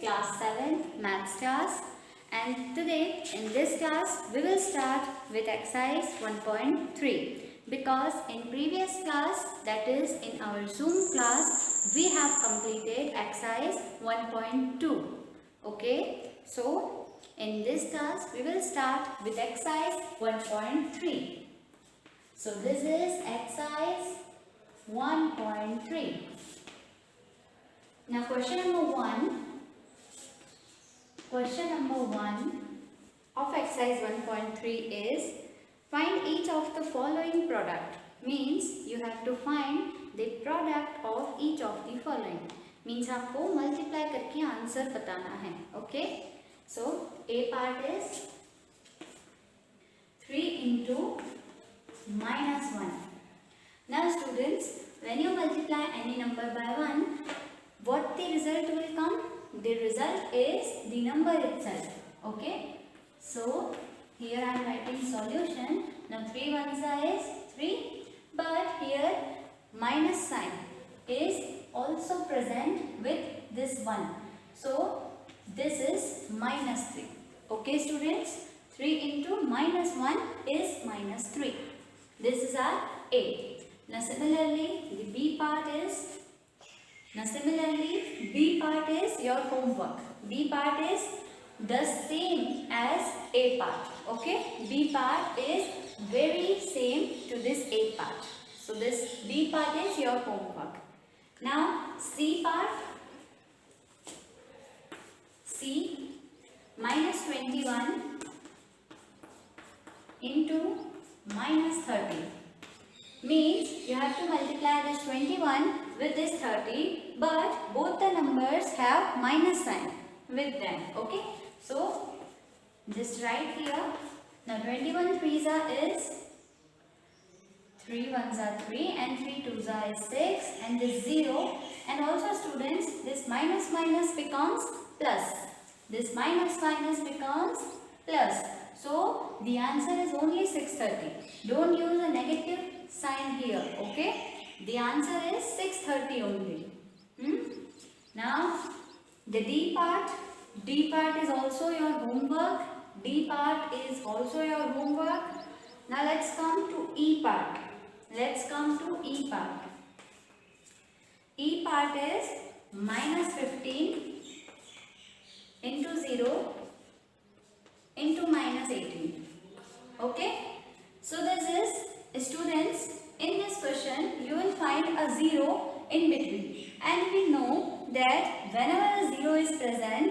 class 7 maths class, and today in this class we will start with exercise 1.3 because in previous class, that is in our Zoom class, we have completed exercise 1.2. Okay, so in this class we will start with exercise 1.3. So this is exercise 1.3. Now question number 1 of exercise 1.3 is find each of the following product. Means you have to find the product of each of the following. Means आपको multiply करके answer बताना है. Okay. So A part is 3 into -1. Now students, when you multiply any number by 1, what the result will come? The result is the number itself. Okay. So here I am writing solution. Now 3 ones is 3, but here minus sign is also present with this 1. So this is -3. Okay students, 3 into -1 is -3. This is our A. Now similarly B part is your homework. B part is the same as A part. Okay, B part is very same to this A part. So this B part is your homework. Now C part, C -21 into -30 means you have to multiply this 21 with this 30, but both the numbers have minus sign with them. Okay, so just write here. Now 21 3s is 3 1s are 3 and 3 2s are 6 and this 0, and also students this minus becomes plus. This minus becomes plus. So the answer is only 630. Don't use a negative sign here. Okay, the answer is 630 only. Now the D part is also your homework. D part is also your homework. Now let's come to E part. E part is -15 into 0 into -18. Okay, so this is students, in this question you will find a 0 in between, and we know that whenever a 0 is present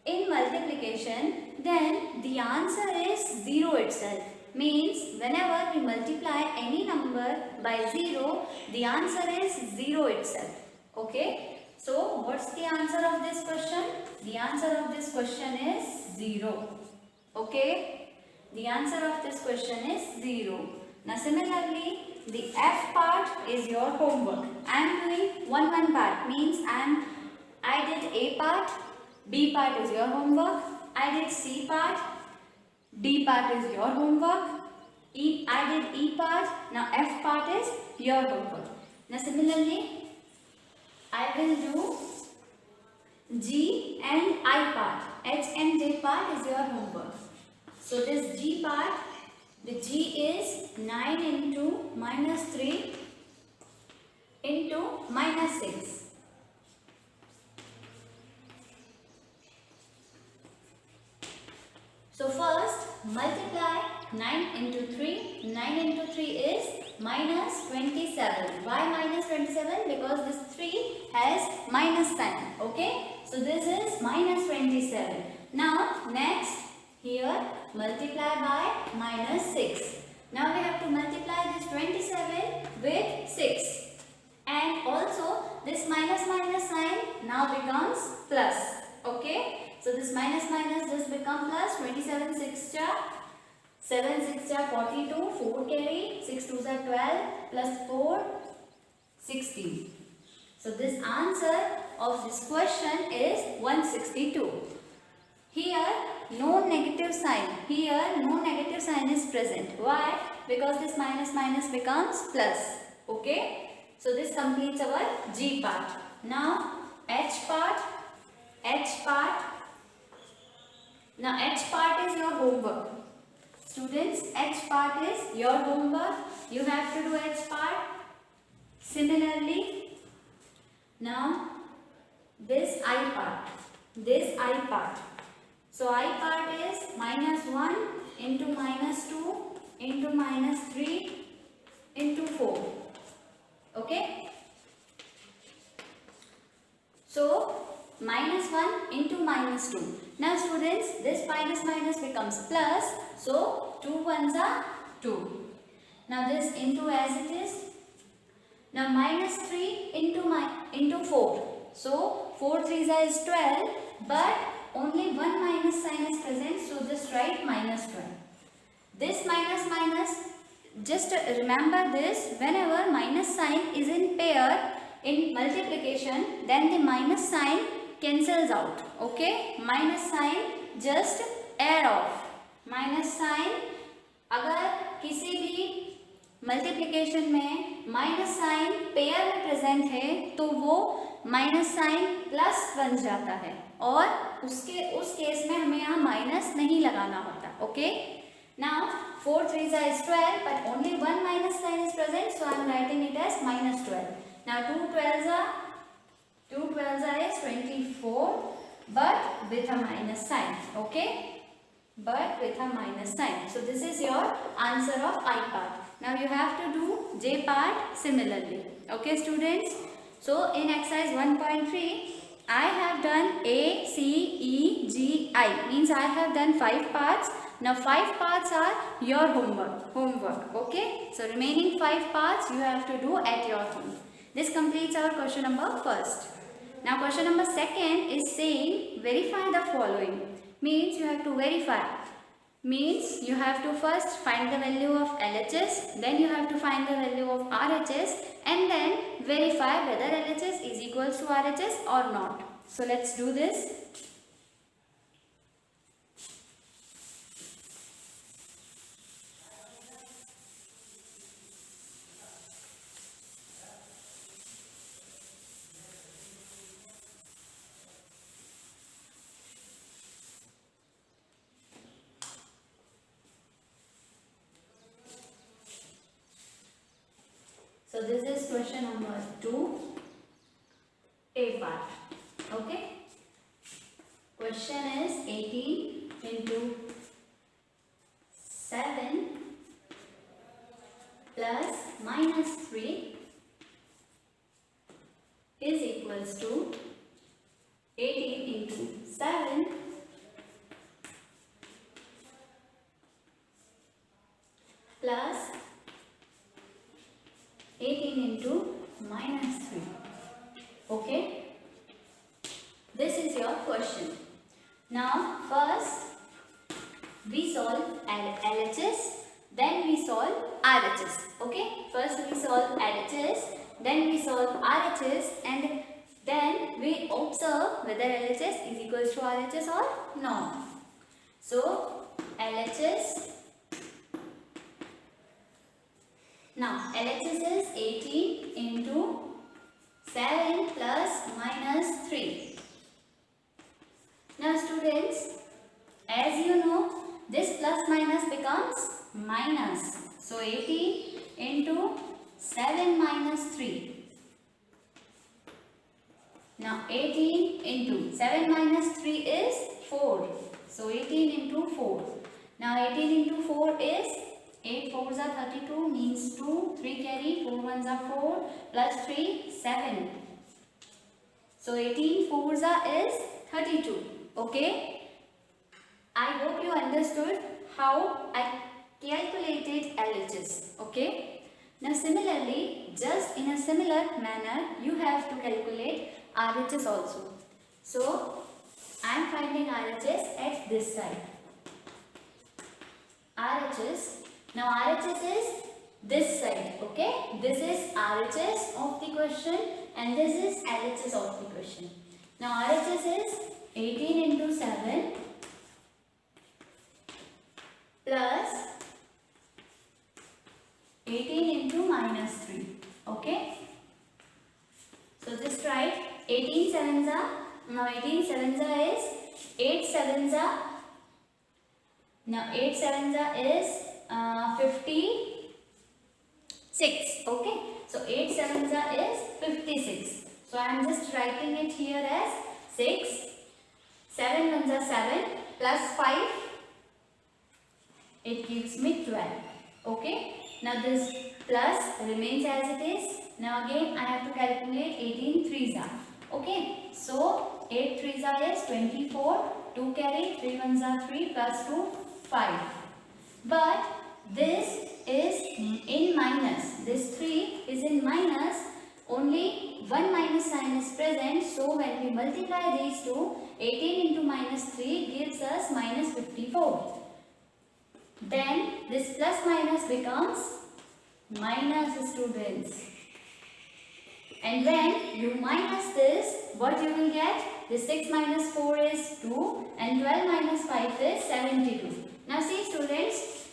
in multiplication, then the answer is 0 itself. Means whenever we multiply any number by 0, the answer is 0 itself. Okay, so what's the answer of this question? The answer of this question is 0. Okay, the answer of this question is 0. Now similarly, the F part is your homework. I am doing one part, means I did A part, B part is your homework. I did C part, D part is your homework. I did E part, now F part is your homework. Now similarly, I will do G and I part. H and J part is your homework. So this G part, the G is 9 into -3 into -6. So first multiply 9 into 3. 9 into 3 is -27. Why -27? Because this 3 has minus sign. Okay, so this is -27. Now next, here multiply by -6. Now we have to multiply this 27 with 6, and also this minus sign now becomes plus. Okay, so this minus just become plus. 27 6 jar 7 6 jar 42, 4 carry, 6 2s are 12 plus 4 16. So this answer of this question is 162. Here no negative sign. Is present. Why? Because this minus becomes plus. Okay, so this completes our G part. Now H part, H part. Now H part is your homework. Students, H part is your homework. You have to do H part. Similarly, now this I part. This I part. So I part is -1 into -2 into -3 into 4. Okay? So -1 into -2. Now students, this minus minus becomes plus. So 2 ones are 2. Now this into as it is. Now -3 into 4. So 4 3s is 12, but only one minus sign is present. So just write -12. This minus minus, just remember this, whenever minus sign is in pair in multiplication, then the minus sign cancels out. Okay, minus sign just add off. minus sign अगर किसी भी multiplication में minus sign pair में present है तो वो minus sign plus बन जाता है, और उस केस में हमें यहाँ माइनस नहीं लगाना होता. Okay, now 4 3s is 12, but only one minus sign is present, so I am writing it as -12. Now 2 12s is 24, but with a minus sign. Okay, but with a minus sign. So this is your answer of I part. Now you have to do J part similarly. Okay students, so in exercise 1.3 I have done A, C, E, G, I, means I have done 5 parts. Now 5 parts are your homework. Okay, so remaining 5 parts you have to do at your home. This completes our question number first. Now question number second is saying verify the following. Means you have to verify. Means you have to first find the value of LHS, then you have to find the value of RHS, and then verify whether LHS is equals to RHS or not. So let's do this. So this is question number 2, A part. Okay. Question is 18 into 7 plus -3 is equals to 18 into 7 plus 18 into -3. Okay, this is your question. Now first we solve LHS, then we solve RHS. Okay, first we solve LHS, then we solve RHS, and then we observe whether LHS is equals to RHS or not. So LHS, now LHS is 18 into 7 plus -3. Now students, as you know, this plus minus becomes minus. So 18 into 7 minus 3. Now 18 into 7 minus 3 is 4. So 18 into 4. Now 18 into 4 is 8 4s are 32, means 2, 3 carry, 4 1s are 4, plus 3, 7. So 18 4s are is 32. Okay, I hope you understood how I calculated LHS. Okay, now similarly, just in a similar manner, you have to calculate RHS also. So I am finding RHS at this side. RHS, now RHS is this side. Okay, this is RHS of the question and this is LHS of the question. Now RHS is 18 into 7 plus 18 into -3. Okay, so just write 18 7s are Now 18 sevens is 8 sevens are. Now 8 sevens is 56. Okay. So 8 sevens is 56. So I am just writing it here as 6. 7 ones are 7 plus 5. It gives me 12. Okay. Now this plus remains as it is. Now again I have to calculate 18 threes are. Okay. So 8 threes are is 24. 2 carry. 3 ones are 3 plus 2 5. But this is in minus. This 3 is in minus. Only one minus sign is present. So when we multiply these two, 18 into minus 3 gives us minus 54. Then this plus minus becomes minus, students. And when you minus this, what you will get? This 6 minus 4 is 2 and 12 minus 5 is 72. Now see students,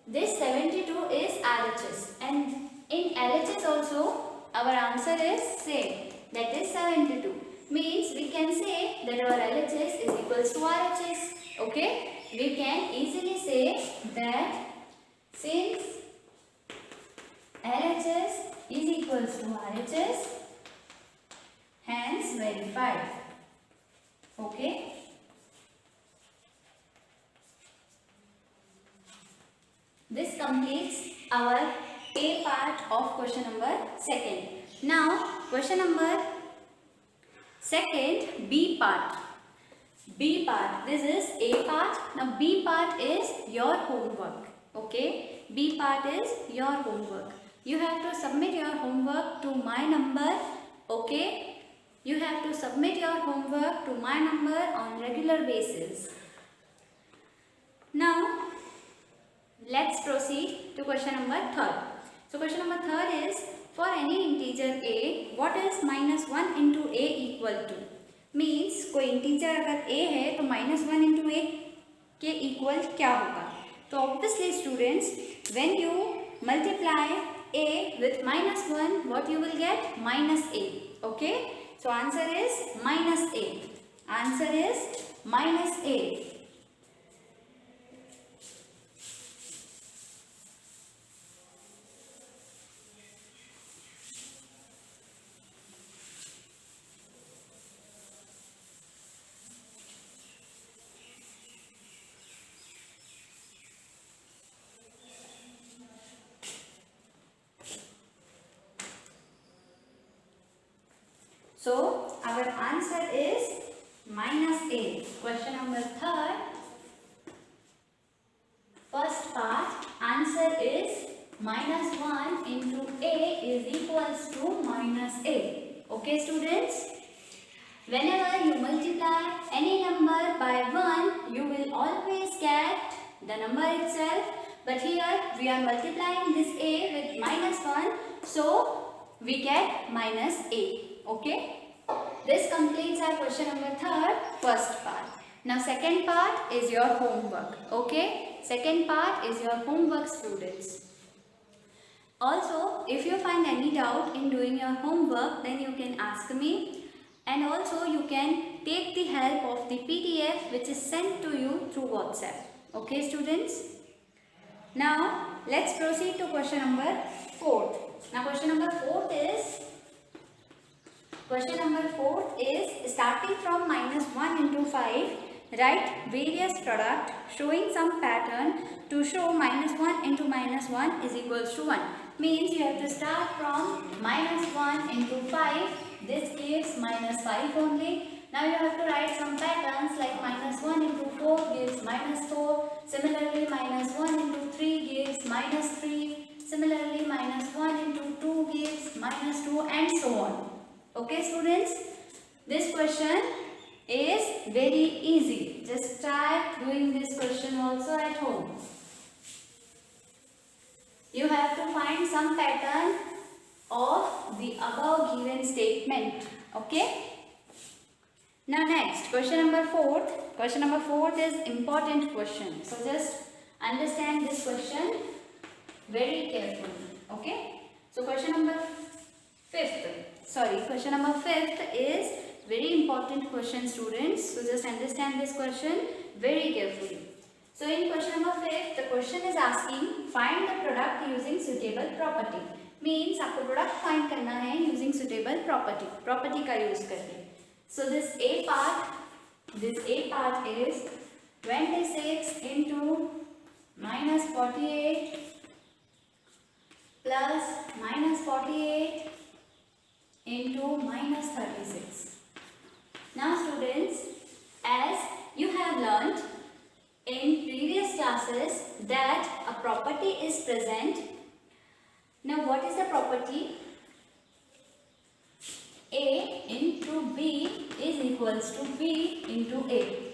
this 72 is RHS, and in LHS also our answer is same, that is 72. Means we can say that our LHS is equals to RHS. Okay, we can easily say that since LHS is equals to RHS, hence verified. Okay. This completes our A part of question number 2nd. Now question number 2nd, B part. B part, this is A part. Now B part is your homework. Okay, B part is your homework. You have to submit your homework to my number. Okay, you have to submit your homework to my number on regular basis. Now let's proceed to question number 3rd. So question number 3rd is, for any integer a, what is minus 1 into a equal to? Means कोई integer अगर a है तो minus 1 into a के equal क्या होगा? तो obviously students, when you multiply a with minus 1, what you will get? Minus a. Okay? So answer is minus a. Answer is minus a. So our answer is minus a. Question number 3rd. First part, answer is minus 1 into a is equals to minus a. Okay students? Whenever you multiply any number by 1, you will always get the number itself. But here we are multiplying this a with minus 1. So we get minus a. Okay? This completes our question number 3rd, first part. Now second part is your homework. Okay? Second part is your homework, students. Also, if you find any doubt in doing your homework, then you can ask me. And also you can take the help of the PDF which is sent to you through WhatsApp. Okay students? Now let's proceed to question number 4th. Now question number 4th is starting from minus 1 into 5, write various product showing some pattern to show minus 1 into minus 1 is equals to 1. Means you have to start from minus 1 into 5. This gives minus 5 only. Now you have to write some patterns like minus 1 into 4 gives minus 4. Similarly minus 1 into 3 gives minus 3. Similarly minus 1 into 2 gives minus 2 and so on. Okay students, this question is very easy. Just try doing this question also at home. You have to find some pattern of the above given statement. Okay. Now next, question number 4th. Question number 4th is important question. So just understand this question very carefully. Okay. So question number 5th is Very important question, students. So just understand this question very carefully. So in question number 5, the question is asking find the product using suitable property. Means आपको product find करना है using suitable property. Property का use करके. So this A part is 26 into minus 48 plus minus 48 into minus 36. Now students, as you have learnt in previous classes that a property is present. Now what is the property? A into B is equals to B into A.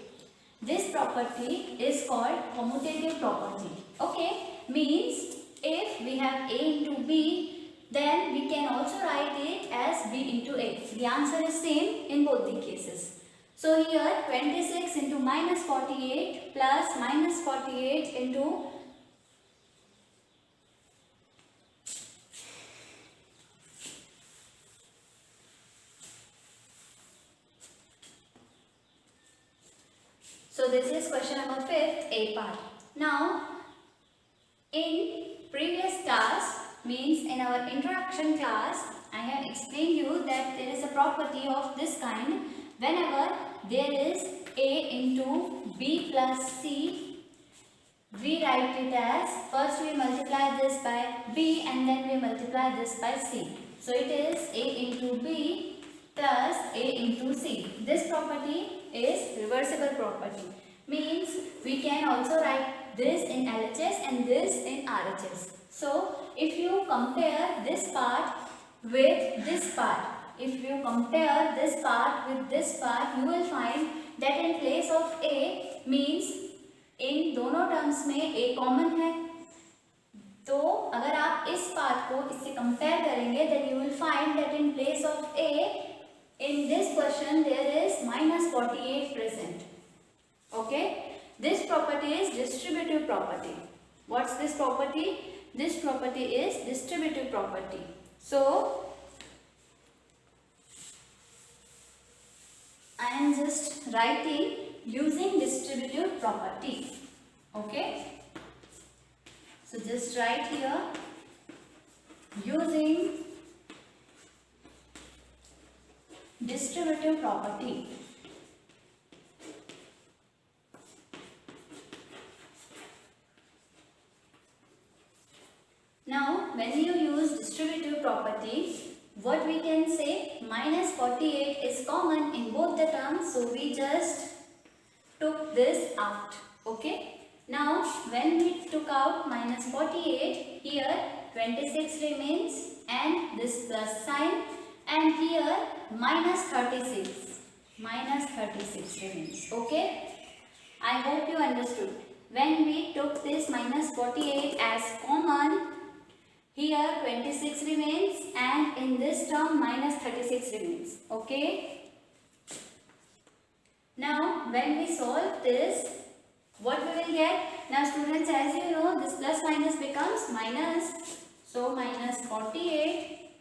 This property is called commutative property. Okay, means if we have A into B, then we can also write it as B into A. The answer is same in both the cases. So here 26 into minus 48 plus minus 48 into so this is question number 5, A part. Now in previous class, means in our introduction class, I have explained you that there is a property of this kind. Whenever there is A into B plus C, we write it as, first we multiply this by B and then we multiply this by C. So it is A into B plus A into C. This property is reversible property. Means we can also write this in LHS and this in RHS. So if you compare this part with this part, if you compare this part with this part, you will find that in place of A, means इन दोनों terms में A common है. तो अगर आप इस part को इससे compare करेंगे, then you will find that in place of A, in this question there is minus 48 present. Okay, this property is distributive property. What's this property? This property is distributive property. So I am just writing using distributive property. Okay, so just write here using distributive property. Now when you use distributive property, what we can say, minus 48 is common in both the terms, so we just took this out. Okay, now when we took out minus 48, here 26 remains and this plus sign, and here minus 36 remains. Okay, I hope you understood. When we took this minus 48 as common, here 26 remains and in this term minus 36 remains. Okay. Now when we solve this, what we will get? Now students, as you know, this plus minus becomes minus. So minus 48,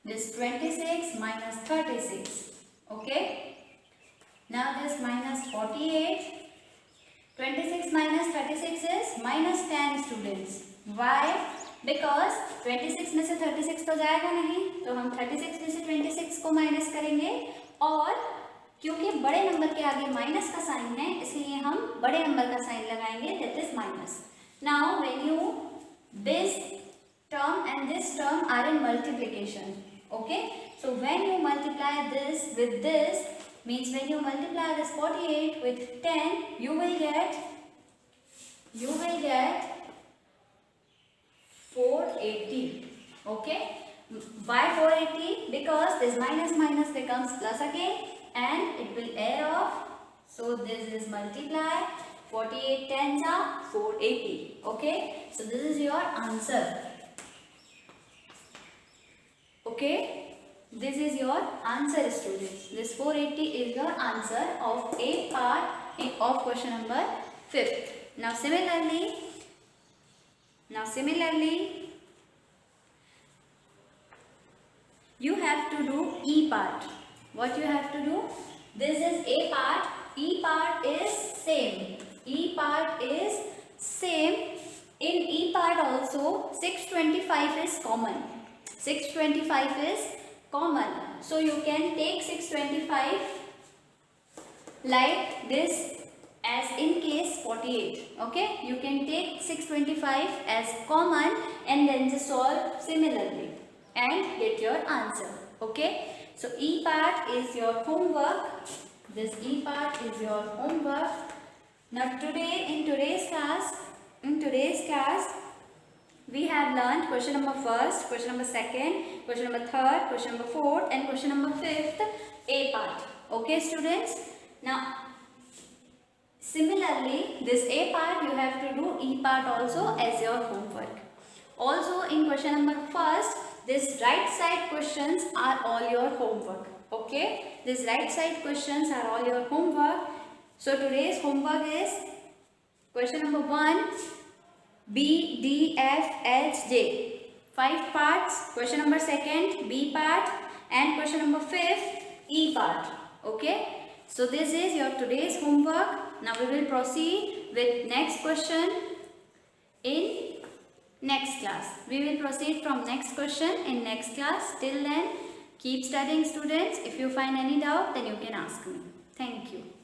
this 26 minus 36. Okay. Now this minus 48, 26 minus 36 is minus 10 students. Why? Because 26 में से 36 तो जाएगा नहीं, तो हम 36 में से 26 को माइनस करेंगे, और क्योंकि बड़े नंबर के आगे माइनस का साइन है, इसलिए हम बड़े नंबर का साइन लगाएंगे, that is minus. Now when you this term and this term are in multiplication. Okay, so when you multiply this with this, means when you multiply this 48 with 10, you will get 480. Okay, why 480? Because this minus minus becomes plus again and it will add off, so this is multiply 48 tens are 480. Okay, so this is your answer. Okay, this is your answer, students. This 480 is your answer of A part of question number 5. Now similarly, you have to do E part. What you have to do? This is A part. E part is same. E part is same. In E part also 625 is common. 625 is common. So you can take 625 like this as in case 48. Okay, you can take 625 as common and then just solve similarly and get your answer. Okay, so E part is your homework. This E part is your homework. Now today in today's class we have learned question number first, question number second, question number third, question number fourth and question number fifth, A part. Okay students, now similarly this A part you have to do E part also as your homework. Also in question number first, this right side questions are all your homework. Okay, these right side questions are all your homework. So today's homework is question number 1, B, D, F, H, J. 5 parts. Question number second, B part, and question number 5th, E part. Okay. So this is your today's homework. Now we will proceed with next question in next class. We will proceed from next question in next class. Till then, keep studying students. If you find any doubt, then you can ask me. Thank you.